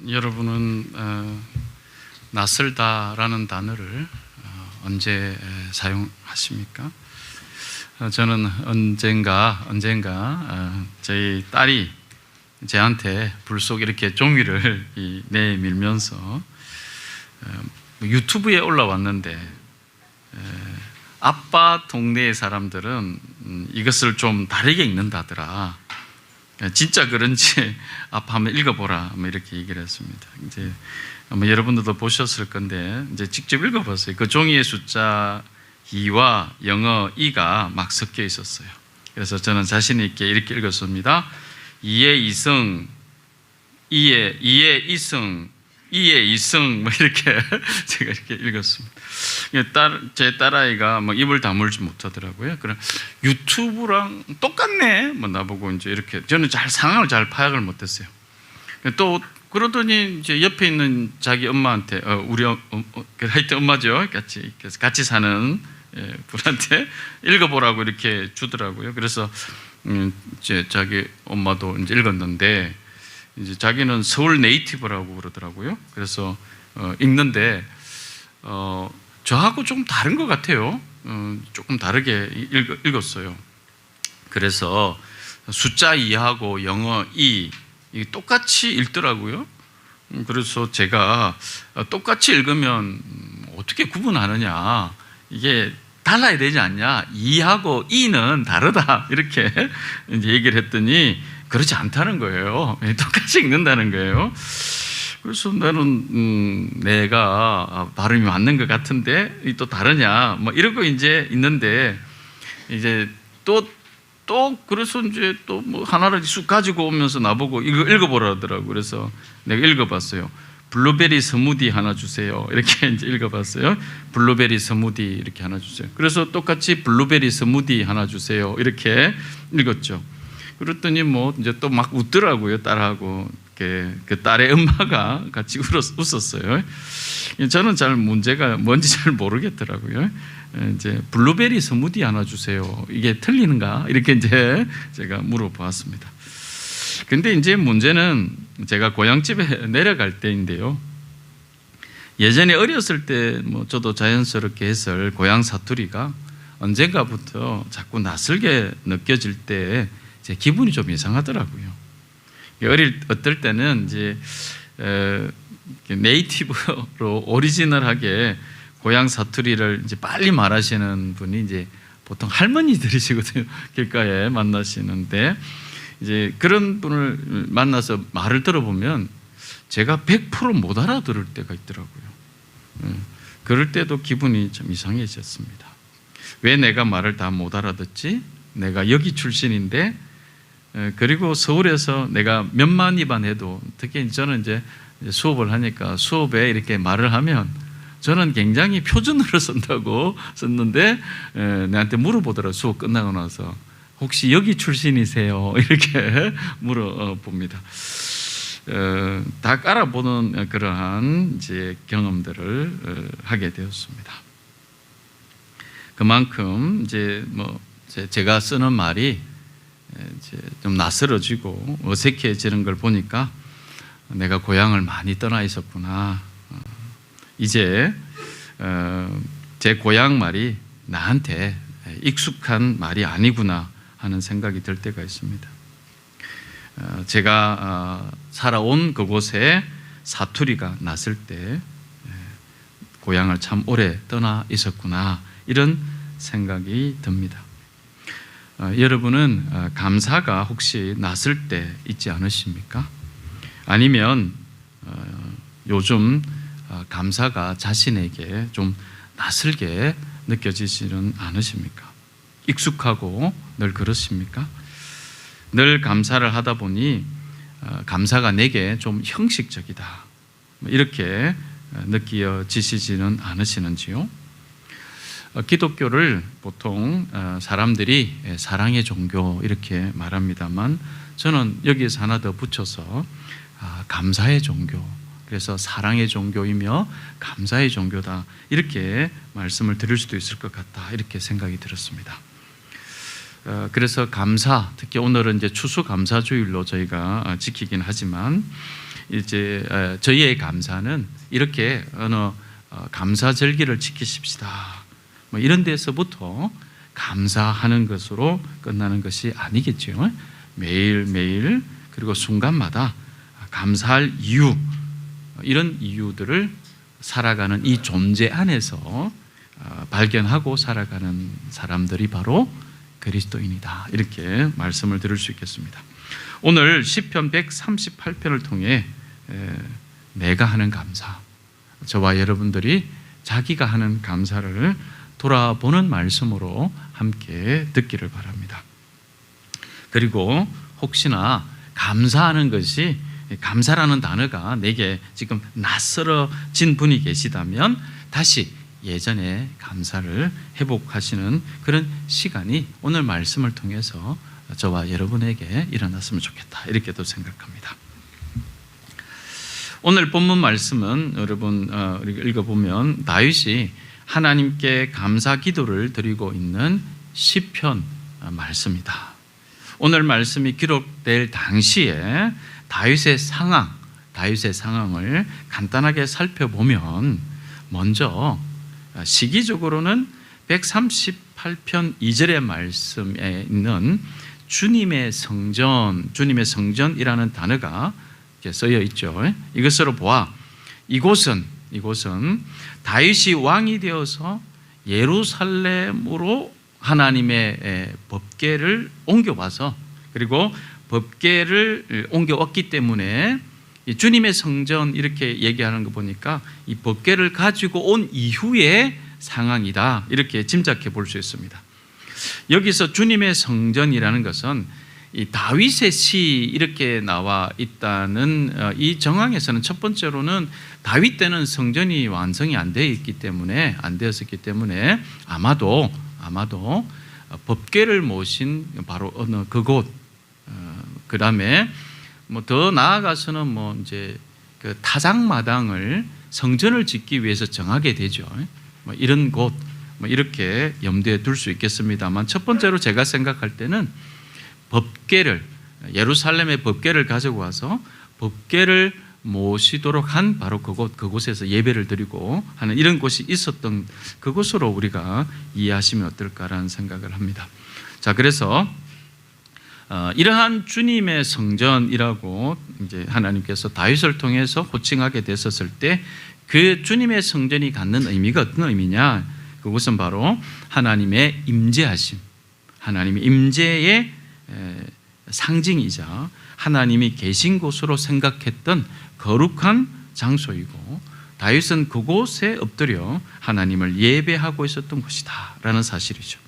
여러분은 낯설다라는 단어를 언제 사용하십니까? 저는 언젠가 저희 딸이 저한테 불 속 이렇게 종이를 내밀면서 유튜브에 올라왔는데 아빠 동네의 사람들은 이것을 좀 다르게 읽는다더라. 진짜 그런지 아빠 한번 읽어보라. 이렇게 얘기를 했습니다. 이제 아마 여러분들도 보셨을 건데 이제 직접 읽어봤어요. 그 종이의 숫자 2와 영어 2가 막 섞여 있었어요. 그래서 저는 자신 있게 이렇게 읽었습니다. 2의 2승, 2의 2승, 2의 2승 이렇게 제가 이렇게 읽었습니다. 제 딸아이가 막 입을 다물지 못하더라고요. 그럼 유튜브랑 똑같네. 나보고 이제 이렇게 저는 상황을 잘 파악을 못했어요. 또 그러더니 이제 옆에 있는 자기 엄마한테 우리 하여튼 엄마죠. 같이 사는 분한테 읽어보라고 이렇게 주더라고요. 그래서 이제 자기 엄마도 이제 읽었는데 이제 자기는 서울 네이티브라고 그러더라고요. 그래서 읽는데 저하고 좀 다른 것 같아요. 조금 다르게 읽었어요. 그래서 숫자 2하고 영어 2 똑같이 읽더라고요. 그래서 제가 똑같이 읽으면 어떻게 구분하느냐, 이게 달라야 되지 않냐, 2하고 2는 다르다 이렇게 이제 얘기를 했더니 그렇지 않다는 거예요. 똑같이 읽는다는 거예요. 그래서 나는 내가 발음이 맞는 것 같은데 또 다르냐 이러고 이제 있는데 이제 또 그래서 이제 또 하나를 쑥 가지고 오면서 나보고 이거 읽어보라더라고. 그래서 내가 읽어봤어요. 블루베리 스무디 하나 주세요. 이렇게 이제 읽어봤어요. 블루베리 스무디 이렇게 하나 주세요. 그래서 똑같이 블루베리 스무디 하나 주세요. 이렇게 읽었죠. 그랬더니 이제 또 막 웃더라고요. 딸하고 그 딸의 엄마가 같이 웃었어요. 저는 잘 문제가 뭔지 잘 모르겠더라고요. 이제 블루베리 스무디 하나 주세요. 이게 틀리는가? 이렇게 이제 제가 물어보았습니다. 근데 이제 문제는 제가 고향집에 내려갈 때인데요. 예전에 어렸을 때 저도 자연스럽게 했을 고향 사투리가 언젠가부터 자꾸 낯설게 느껴질 때 제 기분이 좀 이상하더라고요. 어떨 때는 이제 네이티브로 오리지널하게 고향 사투리를 이제 빨리 말하시는 분이 이제 보통 할머니들이시거든요. 길가에 만나시는데 이제 그런 분을 만나서 말을 들어보면 제가 100% 못 알아들을 때가 있더라고요. 그럴 때도 기분이 좀 이상해졌습니다. 왜 내가 말을 다 못 알아듣지? 내가 여기 출신인데, 그리고 서울에서 내가 몇만 입안 해도, 특히 저는 이제 수업을 하니까 수업에 이렇게 말을 하면 저는 굉장히 표준어를 쓴다고 썼는데 내한테 물어보더라고요. 수업 끝나고 나서 혹시 여기 출신이세요? 이렇게 물어봅니다. 다 깔아보는 그러한 이제 경험들을 하게 되었습니다. 그만큼 이제 제가 쓰는 말이 이제 좀 낯설어지고 어색해지는 걸 보니까 내가 고향을 많이 떠나 있었구나. 이제 제 고향 말이 나한테 익숙한 말이 아니구나 하는 생각이 들 때가 있습니다. 제가 살아온 그곳에 사투리가 났을 때 고향을 참 오래 떠나 있었구나, 이런 생각이 듭니다. 여러분은 감사가 혹시 났을 때 있지 않으십니까? 아니면 요즘 감사가 자신에게 좀 낯설게 느껴지지는 않으십니까? 익숙하고 늘 그렇습니까? 늘 감사를 하다 보니 감사가 내게 좀 형식적이다, 이렇게 느껴지시지는 않으시는지요? 기독교를 보통 사람들이 사랑의 종교 이렇게 말합니다만, 저는 여기에서 하나 더 붙여서 감사의 종교, 그래서 사랑의 종교이며 감사의 종교다, 이렇게 말씀을 드릴 수도 있을 것 같다, 이렇게 생각이 들었습니다. 그래서 감사, 특히 오늘은 이제 추수감사주일로 저희가 지키긴 하지만 이제 저희의 감사는 이렇게 어느 감사절기를 지키십시다, 뭐 이런 데서부터 감사하는 것으로 끝나는 것이 아니겠죠. 매일매일 그리고 순간마다 감사할 이유, 이런 이유들을 살아가는 이 존재 안에서 발견하고 살아가는 사람들이 바로 그리스도인이다, 이렇게 말씀을 드릴 수 있겠습니다. 오늘 시편 138편을 통해 내가 하는 감사, 저와 여러분들이 자기가 하는 감사를 돌아보는 말씀으로 함께 듣기를 바랍니다. 그리고 혹시나 감사하는 것이, 감사라는 단어가 내게 지금 낯설어진 분이 계시다면 다시 예전에 감사를 회복하시는 그런 시간이 오늘 말씀을 통해서 저와 여러분에게 일어났으면 좋겠다, 이렇게도 생각합니다. 오늘 본문 말씀은 여러분 읽어보면 다윗이 하나님께 감사 기도를 드리고 있는 시편 말씀이다. 오늘 말씀이 기록될 당시에 다윗의 상황을 간단하게 살펴보면, 먼저 시기적으로는 138편 2절의 말씀에 있는 주님의 성전이라는 단어가 쓰여 있죠. 이것으로 보아 이곳은 다윗이 왕이 되어서 예루살렘으로 하나님의 법궤를 옮겨와서, 그리고 법궤를 옮겨왔기 때문에 주님의 성전 이렇게 얘기하는 거 보니까 이 법궤를 가지고 온 이후의 상황이다, 이렇게 짐작해 볼 수 있습니다. 여기서 주님의 성전이라는 것은 이 다윗의 시 이렇게 나와 있다는 이 정황에서는 첫 번째로는 다윗 때는 성전이 완성이 안 되었기 때문에 아마도 법궤를 모신 바로 어느 그곳, 그 다음에 뭐 더 나아가서는 뭐 이제 그 타작마당을 성전을 짓기 위해서 정하게 되죠. 뭐 이런 곳, 뭐 이렇게 염두에 둘 수 있겠습니다만, 첫 번째로 제가 생각할 때는 법궤를, 예루살렘의 법궤를 가지고 와서 법궤를 모시도록 한 바로 그곳에서 예배를 드리고 하는 이런 곳이 있었던 그곳으로 우리가 이해하시면 어떨까라는 생각을 합니다. 자, 그래서 이러한 주님의 성전이라고 이제 하나님께서 다윗을 통해서 호칭하게 됐었을 때 그 주님의 성전이 갖는 의미가 어떤 의미냐? 그것은 바로 하나님의 임재하심, 하나님의 임재의 상징이자 하나님이 계신 곳으로 생각했던 거룩한 장소이고, 다윗은 그곳에 엎드려 하나님을 예배하고 있었던 곳이다 라는 사실이죠.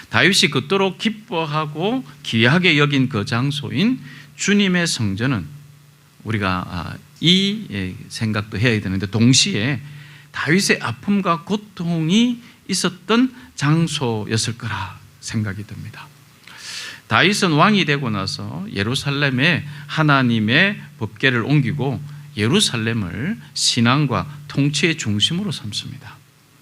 다윗이 그토록 기뻐하고 귀하게 여긴 그 장소인 주님의 성전은 우리가 이 생각도 해야 되는데, 동시에 다윗의 아픔과 고통이 있었던 장소였을 거라 생각이 듭니다. 다윗은 왕이 되고 나서 예루살렘에 하나님의 법궤를 옮기고 예루살렘을 신앙과 통치의 중심으로 삼습니다.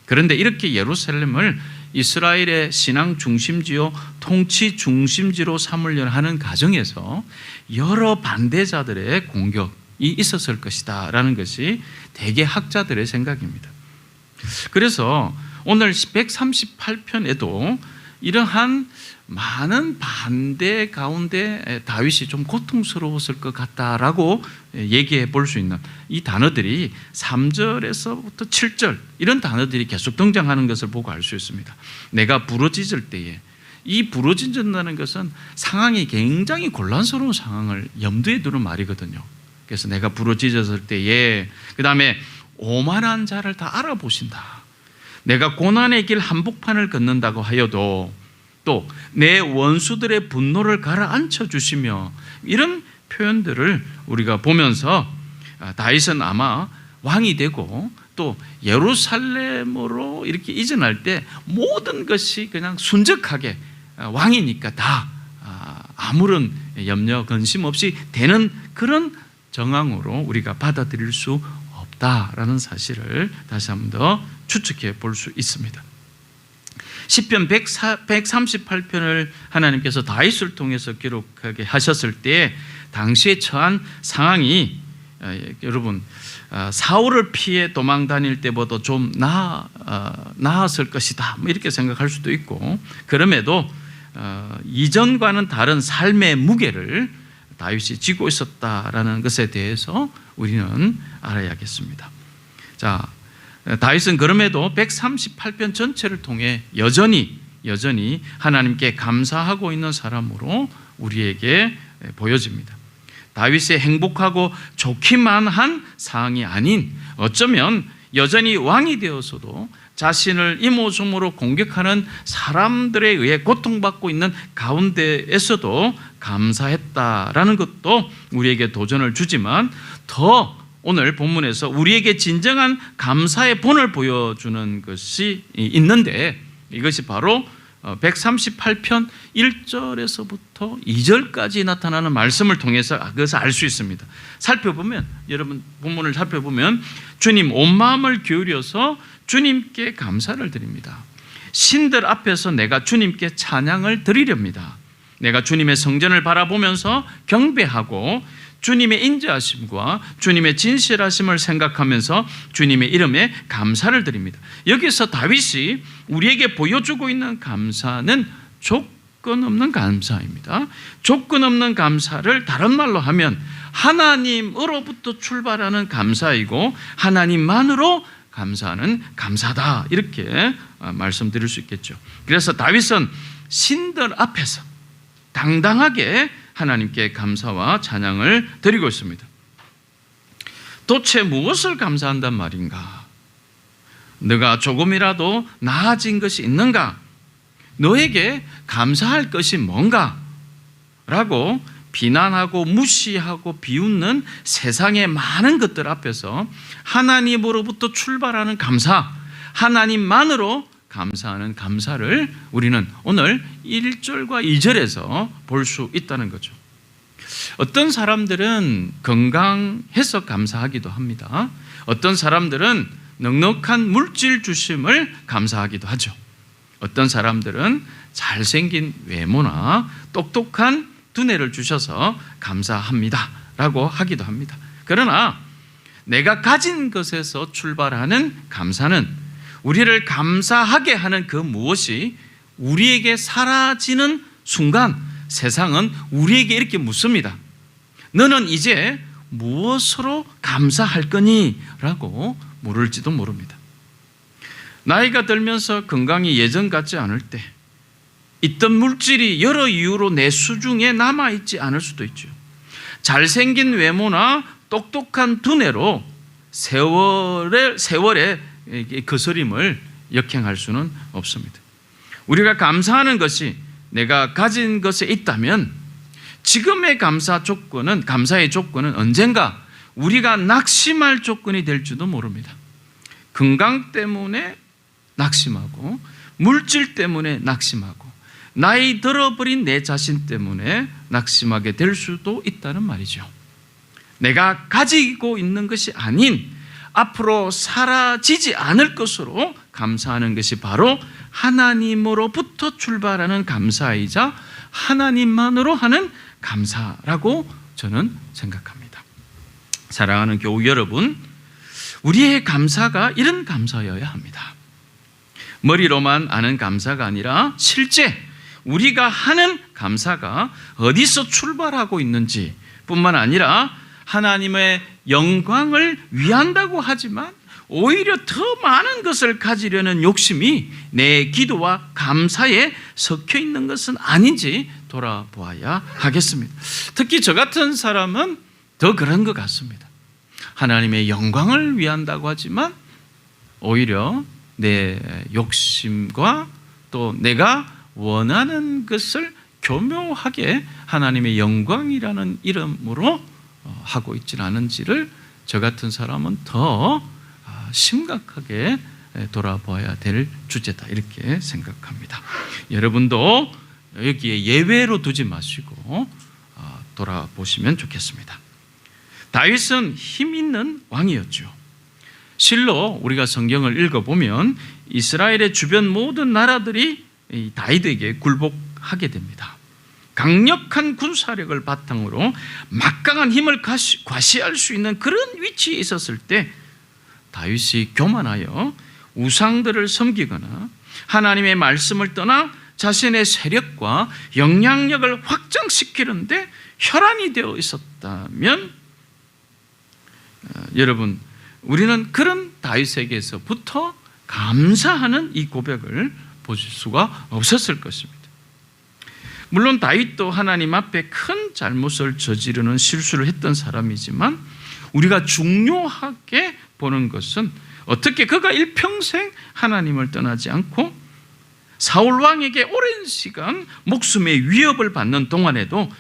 그런데 이렇게 예루살렘을 이스라엘의 신앙 중심지요 통치 중심지로 삼으려 하는 과정에서 여러 반대자들의 공격이 있었을 것이다 라는 것이 대개 학자들의 생각입니다. 그래서 오늘 138편에도 이러한 많은 반대 가운데 다윗이 좀 고통스러웠을 것 같다라고 얘기해 볼 수 있는 이 단어들이 3절에서부터 7절 이런 단어들이 계속 등장하는 것을 보고 알 수 있습니다. 내가 부르짖을 때에, 이 부르짖는다는 것은 상황이 굉장히 곤란스러운 상황을 염두에 두는 말이거든요. 그래서 내가 부르짖었을 때에, 그 다음에 오만한 자를 다 알아보신다. 내가 고난의 길 한복판을 걷는다고 하여도 또 내 원수들의 분노를 가라앉혀 주시며, 이런 표현들을 우리가 보면서 다윗은 아마 왕이 되고 또 예루살렘으로 이렇게 이전할 때 모든 것이 그냥 순적하게 왕이니까 다 아무런 염려 근심 없이 되는 그런 정황으로 우리가 받아들일 수 없다라는 사실을 다시 한 번 더 추측해 볼 수 있습니다. 시편 138편을 하나님께서 다윗을 통해서 기록하게 하셨을 때 당시에 처한 상황이 여러분 사울을 피해 도망 다닐 때보다 좀 나았을 것이다 뭐 이렇게 생각할 수도 있고, 그럼에도 이전과는 다른 삶의 무게를 다윗이 지고 있었다라는 것에 대해서 우리는 알아야겠습니다. 자, 다윗은 그럼에도 138편 전체를 통해 여전히 하나님께 감사하고 있는 사람으로 우리에게 보여집니다. 다윗의 행복하고 좋기만 한 사항이 아닌, 어쩌면 여전히 왕이 되어서도 자신을 이모저모로 공격하는 사람들에 의해 고통받고 있는 가운데에서도 감사했다라는 것도 우리에게 도전을 주지만, 더 오늘 본문에서 우리에게 진정한 감사의 본을 보여주는 것이 있는데, 이것이 바로 138편 1절에서부터 2절까지 나타나는 말씀을 통해서 그것을 알 수 있습니다. 살펴보면, 여러분 본문을 살펴보면, 주님 온 마음을 기울여서 주님께 감사를 드립니다. 신들 앞에서 내가 주님께 찬양을 드리렵니다. 내가 주님의 성전을 바라보면서 경배하고 주님의 인자하심과 주님의 진실하심을 생각하면서 주님의 이름에 감사를 드립니다. 여기서 다윗이 우리에게 보여주고 있는 감사는 조건 없는 감사입니다. 조건 없는 감사를 다른 말로 하면 하나님으로부터 출발하는 감사이고, 하나님만으로 감사는 감사다, 이렇게 말씀드릴 수 있겠죠. 그래서 다윗은 신들 앞에서 당당하게 하나님께 감사와 찬양을 드리고 있습니다. 도대체 무엇을 감사한단 말인가? 너가 조금이라도 나아진 것이 있는가? 너에게 감사할 것이 뭔가? 라고 비난하고 무시하고 비웃는 세상의 많은 것들 앞에서 하나님으로부터 출발하는 감사, 하나님만으로 감사하는 감사를 우리는 오늘 1절과 2절에서 볼 수 있다는 거죠. 어떤 사람들은 건강해서 감사하기도 합니다. 어떤 사람들은 넉넉한 물질 주심을 감사하기도 하죠. 어떤 사람들은 잘생긴 외모나 똑똑한 두뇌를 주셔서 감사합니다 라고 하기도 합니다. 그러나 내가 가진 것에서 출발하는 감사는, 우리를 감사하게 하는 그 무엇이 우리에게 사라지는 순간 세상은 우리에게 이렇게 묻습니다. 너는 이제 무엇으로 감사할 거니? 라고 물을지도 모릅니다. 나이가 들면서 건강이 예전 같지 않을 때 있던 물질이 여러 이유로 내 수중에 남아있지 않을 수도 있죠. 잘생긴 외모나 똑똑한 두뇌로 세월의 거스림을 역행할 수는 없습니다. 우리가 감사하는 것이 내가 가진 것에 있다면 지금의 감사의 조건은 언젠가 우리가 낙심할 조건이 될지도 모릅니다. 건강 때문에 낙심하고, 물질 때문에 낙심하고, 나이 들어버린 내 자신 때문에 낙심하게 될 수도 있다는 말이죠. 내가 가지고 있는 것이 아닌 앞으로 사라지지 않을 것으로 감사하는 것이 바로 하나님으로부터 출발하는 감사이자 하나님만으로 하는 감사라고 저는 생각합니다. 사랑하는 교우 여러분, 우리의 감사가 이런 감사여야 합니다. 머리로만 아는 감사가 아니라 실제 우리가 하는 감사가 어디서 출발하고 있는지 뿐만 아니라 하나님의 영광을 위한다고 하지만 오히려 더 많은 것을 가지려는 욕심이 내 기도와 감사에 섞여 있는 것은 아닌지 돌아보아야 하겠습니다. 특히 저 같은 사람은 더 그런 것 같습니다. 하나님의 영광을 위한다고 하지만 오히려 내 욕심과 또 내가 원하는 것을 교묘하게 하나님의 영광이라는 이름으로 하고 있지는 않은지를 저 같은 사람은 더 심각하게 돌아봐야 될 주제다, 이렇게 생각합니다. 여러분도 여기에 예외로 두지 마시고 돌아보시면 좋겠습니다. 다윗은 힘 있는 왕이었죠. 실로 우리가 성경을 읽어보면 이스라엘의 주변 모든 나라들이 다윗에게 굴복하게 됩니다. 강력한 군사력을 바탕으로 막강한 힘을 과시할 수 있는 그런 위치에 있었을 때 다윗이 교만하여 우상들을 섬기거나 하나님의 말씀을 떠나 자신의 세력과 영향력을 확장시키는데 혈안이 되어 있었다면 여러분, 우리는 그런 다윗에게서부터 감사하는 이 고백을 보실 수가 없었을 것입니다. 물론 다윗도 하나님 앞에 큰 잘못을 저지르는 실수를 했던 사람이지만 우리가 중요하게 보는 것은 어떻게 그가 일평생 하나님을 떠나지 않고 사울 왕에게 오랜 시간 목숨의 위협을 받는 동안에도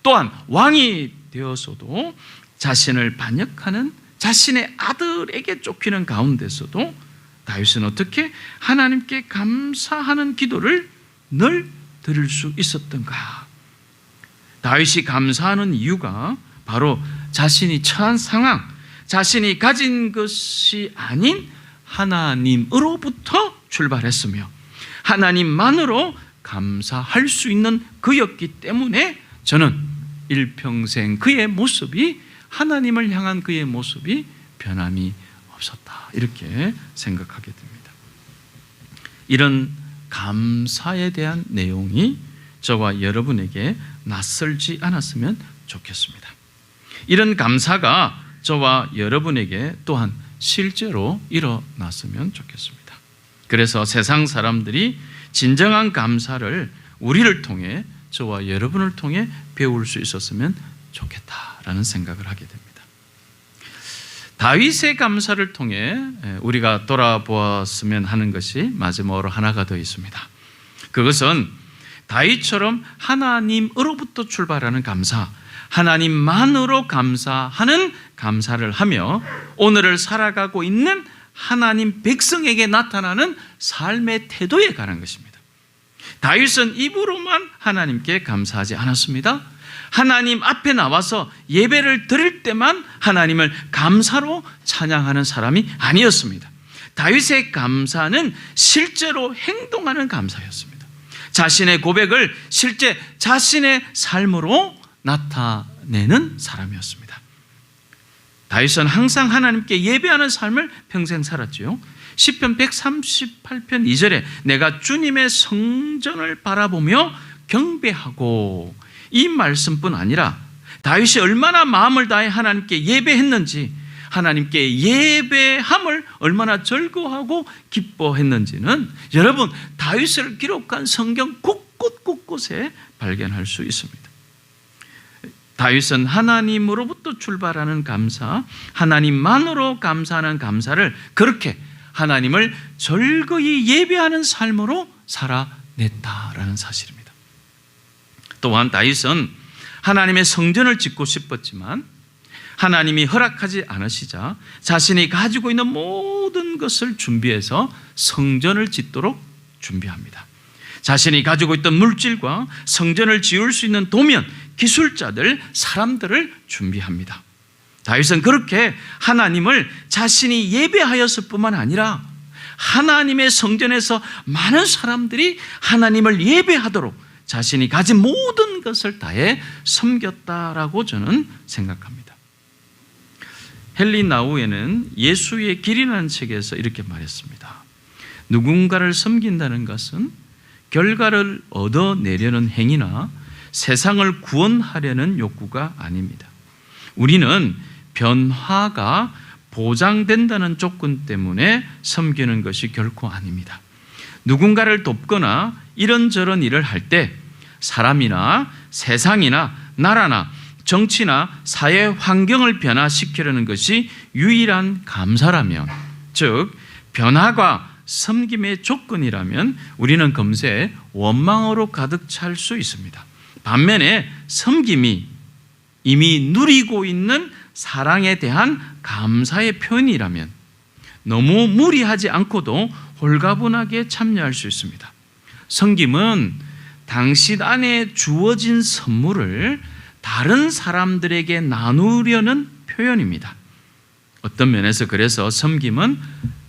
또한 왕이 되어서도 자신을 반역하는 자신의 아들에게 쫓기는 가운데서도 다윗은 어떻게 하나님께 감사하는 기도를 늘 드릴 수 있었던가? 다윗이 감사하는 이유가 바로 자신이 처한 상황, 자신이 가진 것이 아닌 하나님으로부터 출발했으며 하나님만으로 감사할 수 있는 그였기 때문에 저는 일평생 그의 모습이, 하나님을 향한 그의 모습이 변함이 없었다, 이렇게 생각하게 됩니다. 이런 감사에 대한 내용이 저와 여러분에게 낯설지 않았으면 좋겠습니다. 이런 감사가 저와 여러분에게 또한 실제로 일어났으면 좋겠습니다. 그래서 세상 사람들이 진정한 감사를 우리를 통해, 저와 여러분을 통해 배울 수 있었으면 좋겠다라는 생각을 하게 됩니다. 다윗의 감사를 통해 우리가 돌아보았으면 하는 것이 마지막으로 하나가 더 있습니다. 그것은 다윗처럼 하나님으로부터 출발하는 감사, 하나님만으로 감사하는 감사를 하며 오늘을 살아가고 있는 하나님 백성에게 나타나는 삶의 태도에 관한 것입니다. 다윗은 입으로만 하나님께 감사하지 않았습니다. 하나님 앞에 나와서 예배를 드릴 때만 하나님을 감사로 찬양하는 사람이 아니었습니다. 다윗의 감사는 실제로 행동하는 감사였습니다. 자신의 고백을 실제 자신의 삶으로 나타내는 사람이었습니다. 다윗은 항상 하나님께 예배하는 삶을 평생 살았지요. 시편 138편 2절에 내가 주님의 성전을 바라보며 경배하고, 이 말씀뿐 아니라 다윗이 얼마나 마음을 다해 하나님께 예배했는지, 하나님께 예배함을 얼마나 즐거워하고 기뻐했는지는 여러분, 다윗을 기록한 성경 곳곳에 발견할 수 있습니다. 다윗은 하나님으로부터 출발하는 감사, 하나님만으로 감사하는 감사를 그렇게 하나님을 즐거이 예배하는 삶으로 살아냈다라는 사실입니다. 또한 다윗은 하나님의 성전을 짓고 싶었지만 하나님이 허락하지 않으시자 자신이 가지고 있는 모든 것을 준비해서 성전을 짓도록 준비합니다. 자신이 가지고 있던 물질과 성전을 지을 수 있는 도면, 기술자들, 사람들을 준비합니다. 다윗은 그렇게 하나님을 자신이 예배하였을 뿐만 아니라 하나님의 성전에서 많은 사람들이 하나님을 예배하도록 자신이 가진 모든 것을 다해 섬겼다라고 저는 생각합니다. 헨리 나우에는 예수의 길이라는 책에서 이렇게 말했습니다. 누군가를 섬긴다는 것은 결과를 얻어내려는 행위나 세상을 구원하려는 욕구가 아닙니다. 우리는 변화가 보장된다는 조건 때문에 섬기는 것이 결코 아닙니다. 누군가를 돕거나 이런저런 일을 할 때 사람이나 세상이나 나라나 정치나 사회 환경을 변화시키려는 것이 유일한 감사라면, 즉 변화가 섬김의 조건이라면 우리는 금세 원망으로 가득 찰 수 있습니다. 반면에 섬김이 이미 누리고 있는 사랑에 대한 감사의 표현이라면 너무 무리하지 않고도 홀가분하게 참여할 수 있습니다. 섬김은 당신 안에 주어진 선물을 다른 사람들에게 나누려는 표현입니다. 어떤 면에서 그래서 섬김은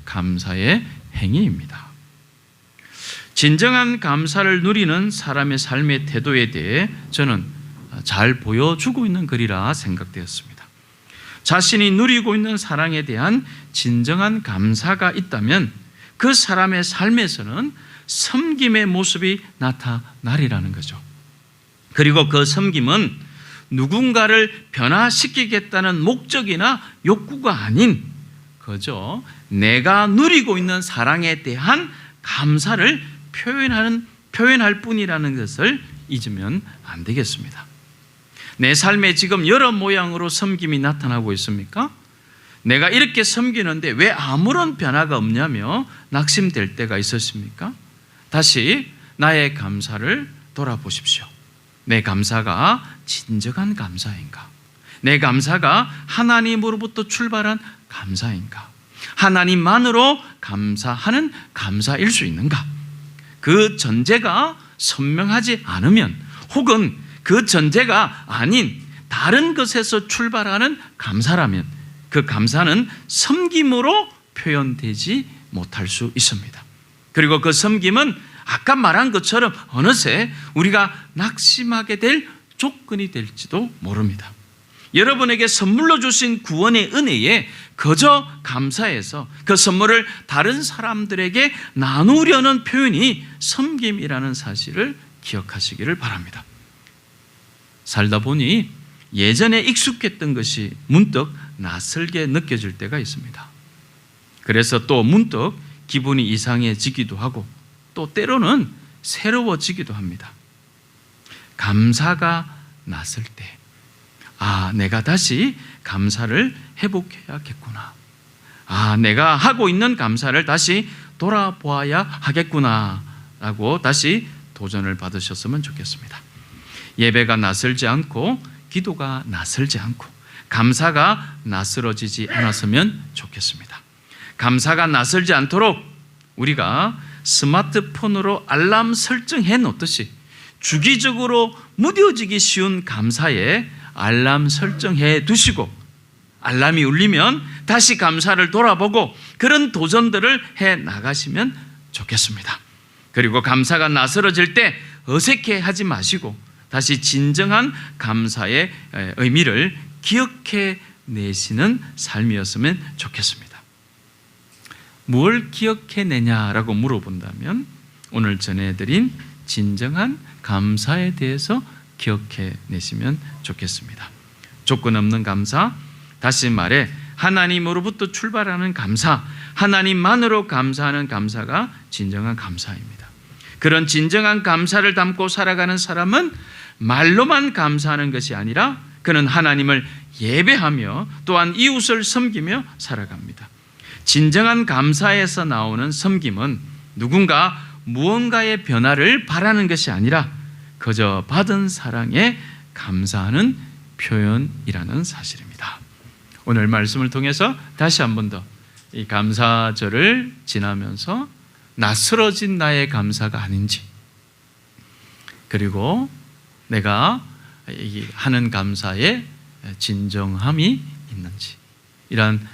감사의 행위입니다. 진정한 감사를 누리는 사람의 삶의 태도에 대해 저는 잘 보여주고 있는 글이라 생각되었습니다. 자신이 누리고 있는 사랑에 대한 진정한 감사가 있다면 그 사람의 삶에서는 섬김의 모습이 나타나리라는 거죠. 그리고 그 섬김은 누군가를 변화시키겠다는 목적이나 욕구가 아닌 그저 내가 누리고 있는 사랑에 대한 감사를 표현할 뿐이라는 것을 잊으면 안 되겠습니다. 내 삶에 지금 여러 모양으로 섬김이 나타나고 있습니까? 내가 이렇게 섬기는데 왜 아무런 변화가 없냐며 낙심될 때가 있었습니까? 다시 나의 감사를 돌아보십시오. 내 감사가 진정한 감사인가? 내 감사가 하나님으로부터 출발한 감사인가? 하나님만으로 감사하는 감사일 수 있는가? 그 전제가 선명하지 않으면 혹은 그 전제가 아닌 다른 것에서 출발하는 감사라면 그 감사는 섬김으로 표현되지 못할 수 있습니다. 그리고 그 섬김은 아까 말한 것처럼 어느새 우리가 낙심하게 될 조건이 될지도 모릅니다. 여러분에게 선물로 주신 구원의 은혜에 그저 감사해서 그 선물을 다른 사람들에게 나누려는 표현이 섬김이라는 사실을 기억하시기를 바랍니다. 살다 보니 예전에 익숙했던 것이 문득 낯설게 느껴질 때가 있습니다. 그래서 또 문득 기분이 이상해지기도 하고 또 때로는 새로워지기도 합니다. 감사가 났을 때 내가 다시 감사를 회복해야겠구나. 내가 하고 있는 감사를 다시 돌아보아야 하겠구나 라고 다시 도전을 받으셨으면 좋겠습니다. 예배가 낯설지 않고 기도가 낯설지 않고 감사가 낯설어지지 않았으면 좋겠습니다. 감사가 낯설지 않도록 우리가 스마트폰으로 알람 설정해 놓듯이 주기적으로 무뎌지기 쉬운 감사에 알람 설정해 두시고 알람이 울리면 다시 감사를 돌아보고 그런 도전들을 해 나가시면 좋겠습니다. 그리고 감사가 낯설어질 때 어색해 하지 마시고 다시 진정한 감사의 의미를 기억해 내시는 삶이었으면 좋겠습니다. 뭘 기억해내냐라고 물어본다면 오늘 전해드린 진정한 감사에 대해서 기억해내시면 좋겠습니다. 조건 없는 감사, 다시 말해 하나님으로부터 출발하는 감사, 하나님만으로 감사하는 감사가 진정한 감사입니다. 그런 진정한 감사를 담고 살아가는 사람은 말로만 감사하는 것이 아니라 그는 하나님을 예배하며 또한 이웃을 섬기며 살아갑니다. 진정한 감사에서 나오는 섬김은 누군가 무언가의 변화를 바라는 것이 아니라 그저 받은 사랑에 감사하는 표현이라는 사실입니다. 오늘 말씀을 통해서 다시 한 번 더 이 감사절을 지나면서 낯설어진 나의 감사가 아닌지, 그리고 내가 하는 감사에 진정함이 있는지, 이런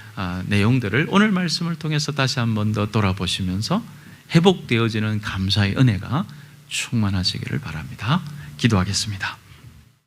내용들을 오늘 말씀을 통해서 다시 한 번 더 돌아보시면서 회복되어지는 감사의 은혜가 충만하시기를 바랍니다. 기도하겠습니다.